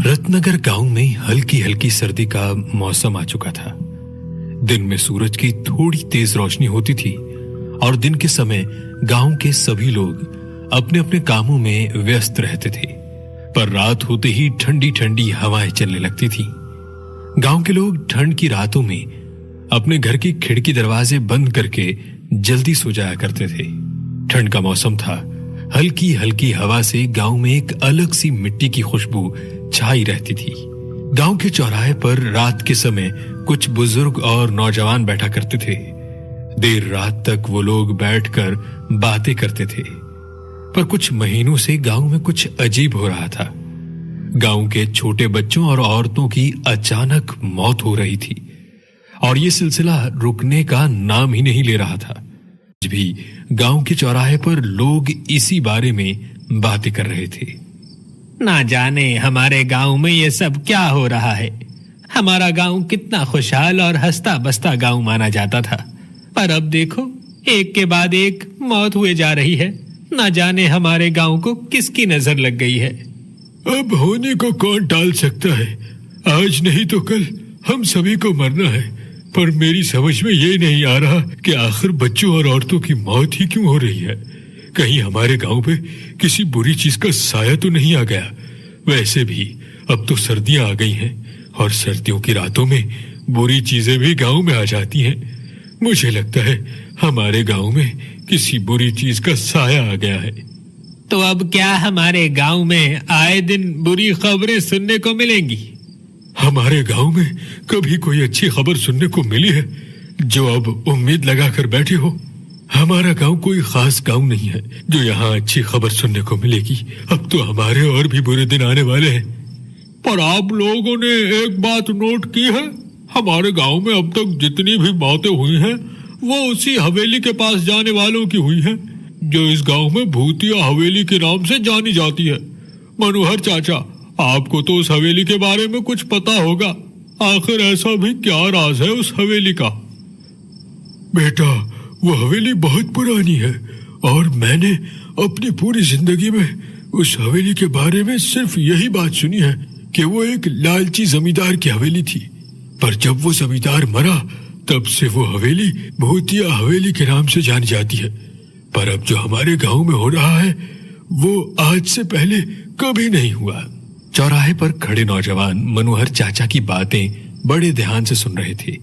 रत्नगर गांव में हल्की हल्की सर्दी का मौसम आ चुका था। दिन में सूरज की थोड़ी तेज रोशनी होती थी और दिन के समय गांव के सभी लोग अपने अपने कामों में व्यस्त रहते थे। पर रात होते ही ठंडी ठंडी हवाएं चलने लगती थी। गांव के लोग ठंड की रातों में अपने घर की खिड़की दरवाजे बंद करके जल्दी सो जाया करते थे। ठंड का मौसम था। हल्की हल्की हवा से गांव में एक अलग सी मिट्टी की खुशबू छाई रहती थी। गांव के चौराहे पर रात के समय कुछ बुजुर्ग और नौजवान बैठा करते थे। देर रात तक वो लोग बैठकर बातें करते थे। पर कुछ महीनों से गांव में कुछ अजीब हो रहा था। गांव के छोटे बच्चों और औरतों की अचानक मौत हो रही थी और ये सिलसिला रुकने का नाम ही नहीं ले रहा था। आज भी गांव के चौराहे पर लोग इसी बारे में बातें कर रहे थे। ना जाने हमारे गांव में ये सब क्या हो रहा है। हमारा गांव कितना खुशहाल और हंसता बसता गांव माना जाता था, पर अब देखो एक के बाद एक मौत हुए जा रही है। ना जाने हमारे गांव को किसकी नजर लग गई है। अब होने को कौन टाल सकता है। आज नहीं तो कल हम सभी को मरना है। पर मेरी समझ में ये नहीं आ रहा कि आखिर बच्चों और औरतों की मौत ही क्यों हो रही है। कहीं हमारे गांव पे किसी बुरी चीज का साया तो नहीं आ गया। वैसे भी अब तो सर्दियां आ गई हैं और सर्दियों की रातों में बुरी चीजें भी गांव में आ जाती हैं। मुझे लगता है हमारे गांव में किसी बुरी चीज का साया आ गया है। तो अब क्या हमारे गांव में आए दिन बुरी खबरें सुनने को मिलेंगी? हमारे गांव में कभी कोई अच्छी खबर सुनने को मिली है जो अब उम्मीद लगाकर बैठे हो? हमारा गांव कोई खास गांव नहीं है जो यहाँ अच्छी खबर सुनने को मिलेगी। अब तो हमारे और भी बुरे दिन आने वाले हैं। पर आप लोगों ने एक बात नोट की है, हमारे गांव में अब तक जितनी भी मौतें हुई हैं वो उसी हवेली के पास जाने वालों की हुई हैं जो इस गांव में भूतिया हवेली के नाम से जानी जाती है। मनोहर चाचा, आपको तो उस हवेली के बारे में कुछ पता होगा। आखिर ऐसा भी क्या राज है उस हवेली का? बेटा, वो हवेली बहुत पुरानी है और मैंने अपनी पूरी जिंदगी में उस हवेली के बारे में सिर्फ यही बात सुनी है कि वो एक लालची जमींदार की हवेली थी। पर जब वो जमींदार मरा तब से वो हवेली भूतिया हवेली के नाम से जानी जाती है। पर अब जो हमारे गांव में हो रहा है वो आज से पहले कभी नहीं हुआ। चौराहे पर खड़े नौजवान मनोहर चाचा की बातें बड़े ध्यान से सुन रहे थे।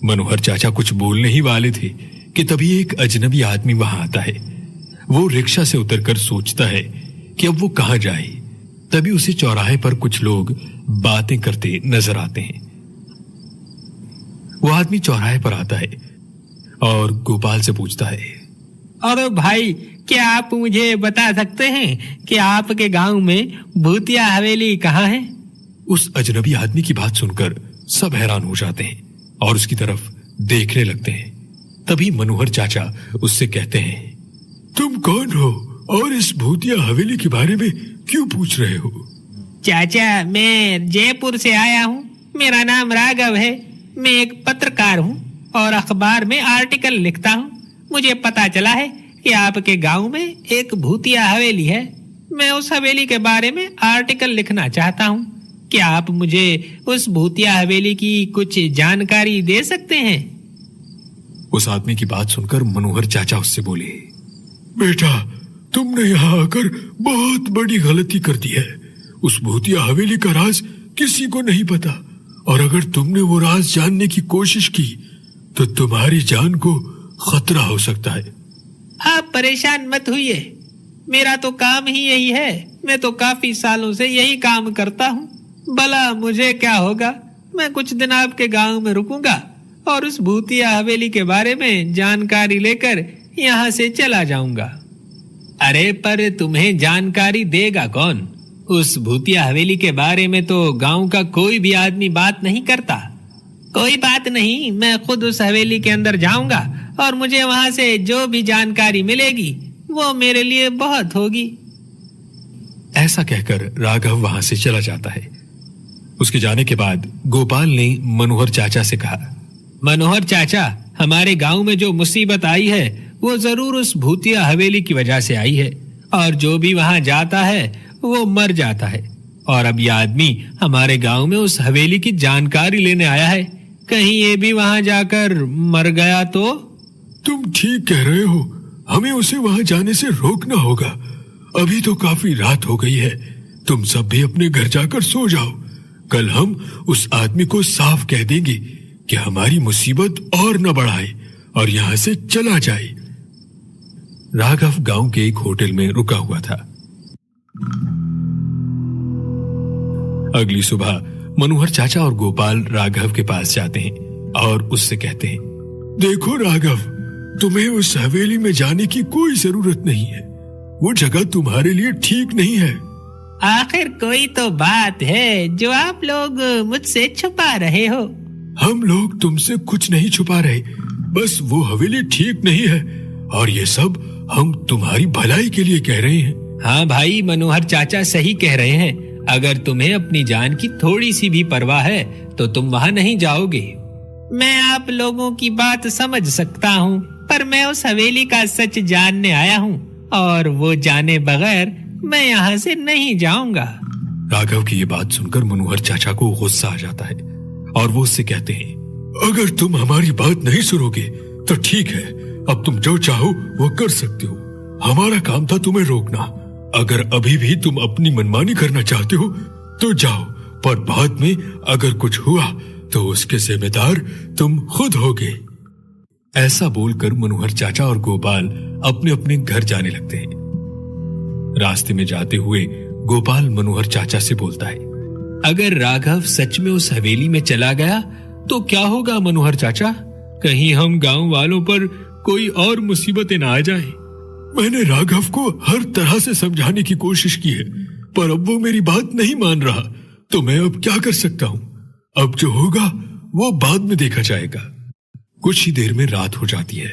मनोहर चाचा कुछ बोलने ही वाले थे कि तभी एक अजनबी आदमी वहां आता है। वो रिक्शा से उतरकर सोचता है कि अब वो कहां जाए। तभी उसे चौराहे पर कुछ लोग बातें करते नजर आते हैं। वो आदमी चौराहे पर आता है और गोपाल से पूछता है, अरे भाई, क्या आप मुझे बता सकते हैं कि आपके गांव में भूतिया हवेली कहाँ है? उस अजनबी आदमी की बात सुनकर सब हैरान हो जाते हैं और उसकी तरफ देखने लगते हैं। तभी मनोहर चाचा उससे कहते हैं, तुम कौन हो और इस भूतिया हवेली के बारे में क्यों पूछ रहे हो? चाचा, मैं जयपुर से आया हूँ। मेरा नाम राघव है। मैं एक पत्रकार हूँ और अखबार में आर्टिकल लिखता हूँ। मुझे पता चला है कि आपके गांव में एक भूतिया हवेली है। मैं उस हवेली के बारे में आर्टिकल लिखना चाहता हूँ। क्या आप मुझे उस भूतिया हवेली की कुछ जानकारी दे सकते हैं? उस आदमी की बात सुनकर मनोहर चाचा उससे बोले, बेटा, तुमने यहाँ आकर बहुत बड़ी गलती कर दी है। उस भूतिया हवेली का राज किसी को नहीं पता और अगर तुमने वो राज जानने की कोशिश की तो तुम्हारी जान को खतरा हो सकता है। आप परेशान मत होइए, मेरा तो काम ही यही है। मैं तो काफी सालों से यही काम करता हूँ। भला मुझे क्या होगा? मैं कुछ दिन आपके गांव में रुकूंगा और उस भूतिया हवेली के बारे में जानकारी लेकर यहाँ से चला जाऊंगा। अरे पर तुम्हें जानकारी देगा कौन? उस भूतिया हवेली के बारे में तो गांव का कोई भी आदमी बात नहीं करता। कोई बात नहीं, मैं खुद उस हवेली के अंदर जाऊंगा और मुझे वहां से जो भी जानकारी मिलेगी वो मेरे लिए बहुत होगी। ऐसा कहकर राघव वहां से चला जाता है। उसके जाने के बाद गोपाल ने मनोहर चाचा से कहा, मनोहर चाचा, हमारे गांव में जो मुसीबत आई है वो जरूर उस भूतिया हवेली की वजह से आई है और जो भी वहां जाता है वो मर जाता है। और अब यह आदमी हमारे गांव में उस हवेली की जानकारी लेने आया है। कहीं ये भी वहां जाकर मर गया तो? तुम ठीक कह रहे हो, हमें उसे वहां जाने से रोकना होगा। अभी तो काफी रात हो गई है, तुम सब भी अपने घर जाकर सो जाओ। कल हम उस आदमी को साफ कह देंगे कि हमारी मुसीबत और न बढ़ाए और यहाँ से चला जाए। राघव गांव के एक होटल में रुका हुआ था। अगली सुबह मनोहर चाचा और गोपाल राघव के पास जाते हैं और उससे कहते हैं, देखो राघव, तुम्हें उस हवेली में जाने की कोई जरूरत नहीं है। वो जगह तुम्हारे लिए ठीक नहीं है। आखिर कोई तो बात है जो आप लोग मुझसे छुपा रहे हो। हम लोग तुमसे कुछ नहीं छुपा रहे, बस वो हवेली ठीक नहीं है और ये सब हम तुम्हारी भलाई के लिए कह रहे हैं। हाँ भाई, मनोहर चाचा सही कह रहे हैं। अगर तुम्हें अपनी जान की थोड़ी सी भी परवाह है तो तुम वहां नहीं जाओगे। मैं आप लोगों की बात समझ सकता हूँ, पर मैं उस हवेली का सच जानने आया हूँ और वो जाने बगैर मैं यहाँ से नहीं जाऊंगा। राघव की ये बात सुनकर मनोहर चाचा को गुस्सा आ जाता है और वो उससे कहते हैं, अगर तुम हमारी बात नहीं सुनोगे तो ठीक है, अब तुम जो चाहो वो कर सकते हो। हमारा काम था तुम्हें रोकना। अगर अभी भी तुम अपनी मनमानी करना चाहते हो तो जाओ, पर बाद में अगर कुछ हुआ तो उसके जिम्मेदार तुम खुद होगे। ऐसा बोलकर मनोहर चाचा और गोपाल अपने अपने घर जाने लगते हैं। रास्ते में जाते हुए गोपाल मनोहर चाचा से बोलता है, अगर राघव सच में उस हवेली में चला गया तो क्या होगा मनोहर चाचा? कहीं हम गांव वालों पर कोई और मुसीबतें ना आ जाएं। मैंने राघव को हर तरह से समझाने की कोशिश की है, पर अब वो मेरी बात नहीं मान रहा, तो मैं अब क्या कर सकता हूँ? अब जो होगा वो बाद में देखा जाएगा। कुछ ही देर में रात हो जाती है।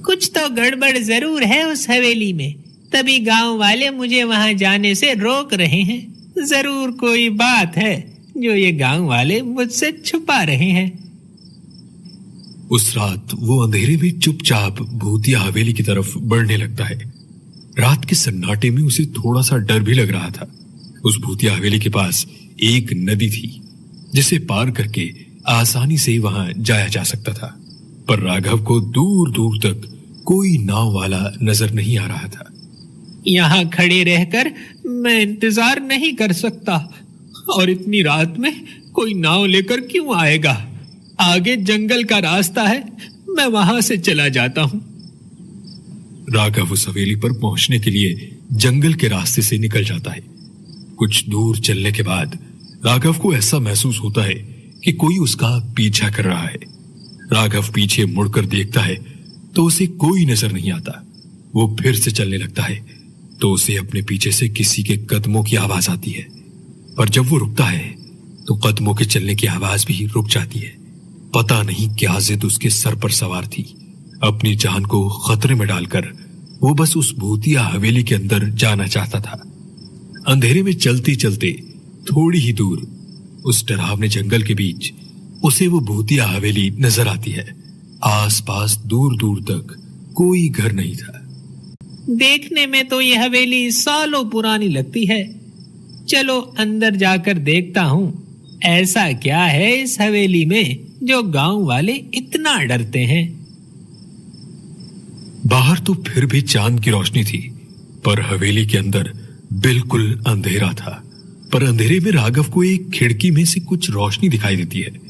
कुछ तो गड़बड़ जरूर है उस हवेली में, तभी गांव वाले मुझे वहां जाने से रोक रहे हैं। जरूर कोई बात है जो ये गांव वाले मुझसे छुपा रहे हैं। उस रात वो अंधेरे में चुपचाप भूतिया हवेली की तरफ बढ़ने लगता है। रात के सन्नाटे में उसे थोड़ा सा डर भी लग रहा था। उस भूतिया हवेली के पास एक नदी थी जिसे पार करके आसानी से वहां जाया जा सकता था, पर राघव को दूर दूर तक कोई नाव वाला नजर नहीं आ रहा था। यहाँ खड़े रहकर मैं इंतजार नहीं कर सकता, और इतनी रात में कोई नाव लेकर क्यों आएगा? आगे जंगल का रास्ता है, मैं वहां से चला जाता हूँ। राघव उस हवेली पर पहुंचने के लिए जंगल के रास्ते से निकल जाता है। कुछ दूर चलने के बाद राघव को ऐसा महसूस होता है कि कोई उसका पीछा कर रहा है। राघव पीछे मुड़कर देखता है तो उसे कोई नजर नहीं आता। वो फिर से चलने लगता है तो उसे अपने पीछे से किसी के कदमों की आवाज आती है, पर जब वो रुकता है तो कदमों के चलने की आवाज भी रुक जाती है। पता नहीं क्या जिद उसके सर पर सवार थी। अपनी जान को खतरे में डालकर वो बस उस भूतिया हवेली के अंदर जाना चाहता था। अंधेरे में चलते चलते थोड़ी ही दूर उस डरावने जंगल के बीच उसे वो भूतिया हवेली नजर आती है। आसपास दूर दूर तक कोई घर नहीं था। देखने में तो यह हवेली सालों पुरानी लगती है। चलो अंदर जाकर देखता हूँ, ऐसा क्या है इस हवेली में जो गांव वाले इतना डरते हैं। बाहर तो फिर भी चांद की रोशनी थी, पर हवेली के अंदर बिल्कुल अंधेरा था। पर अंधेरे में राघव को एक खिड़की में से कुछ रोशनी दिखाई देती है।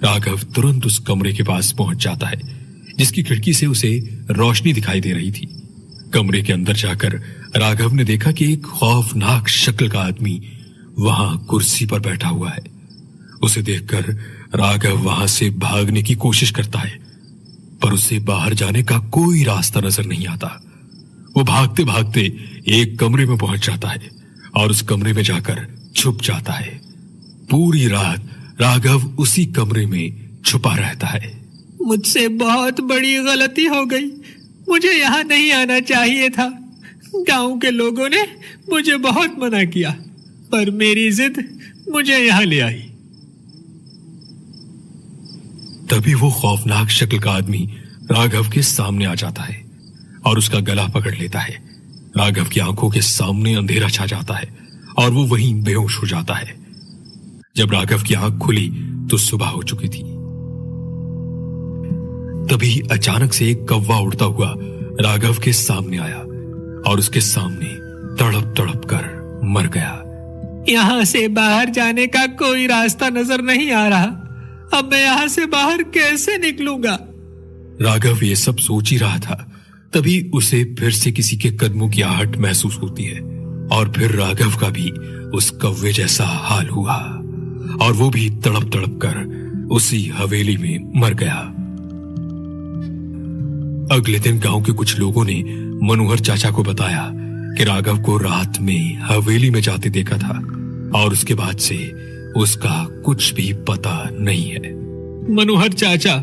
राघव तुरंत उस कमरे के पास पहुंच जाता है जिसकी खिड़की से उसे रोशनी दिखाई दे रही थी। कमरे के अंदर जाकर राघव ने देखा कि एक खौफनाक शक्ल का आदमी वहां कुर्सी पर बैठा हुआ है। उसे देखकर राघव वहां से भागने की कोशिश करता है, पर उसे बाहर जाने का कोई रास्ता नजर नहीं आता। वो भागते भागते एक कमरे में पहुंच जाता है और उस कमरे में जाकर छुप जाता है। पूरी रात राघव उसी कमरे में छुपा रहता है। मुझसे बहुत बड़ी गलती हो गई, मुझे यहाँ नहीं आना चाहिए था। गांव के लोगों ने मुझे बहुत मना किया, पर मेरी जिद मुझे यहाँ ले आई। तभी वो खौफनाक शक्ल का आदमी राघव के सामने आ जाता है और उसका गला पकड़ लेता है। राघव की आंखों के सामने अंधेरा छा जाता है और वो वहीं बेहोश हो जाता है। जब राघव की आंख खुली तो सुबह हो चुकी थी। तभी अचानक से एक कौवा उड़ता हुआ राघव के सामने आया और उसके सामने तड़प तड़प कर मर गया। यहाँ से बाहर जाने का कोई रास्ता नजर नहीं आ रहा। अब मैं यहाँ से बाहर कैसे निकलूंगा? राघव ये सब सोच ही रहा था, तभी उसे फिर से किसी के कदमों की आहट महसूस होती है और फिर राघव का भी उस कौवे जैसा हाल हुआ और वो भी तड़प तड़प कर उसी हवेली में मर गया। अगले दिन गांव के कुछ लोगों ने मनोहर चाचा को बताया कि राघव को रात में हवेली में जाते देखा था और उसके बाद से उसका कुछ भी पता नहीं है। मनोहर चाचा,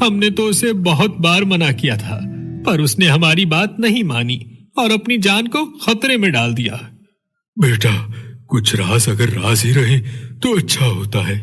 हमने तो उसे बहुत बार मना किया था, पर उसने हमारी बात नहीं मानी और अपनी जान को खतरे में डाल दिया। बेटा, कुछ राज अगर राज ही रहे तो अच्छा होता है।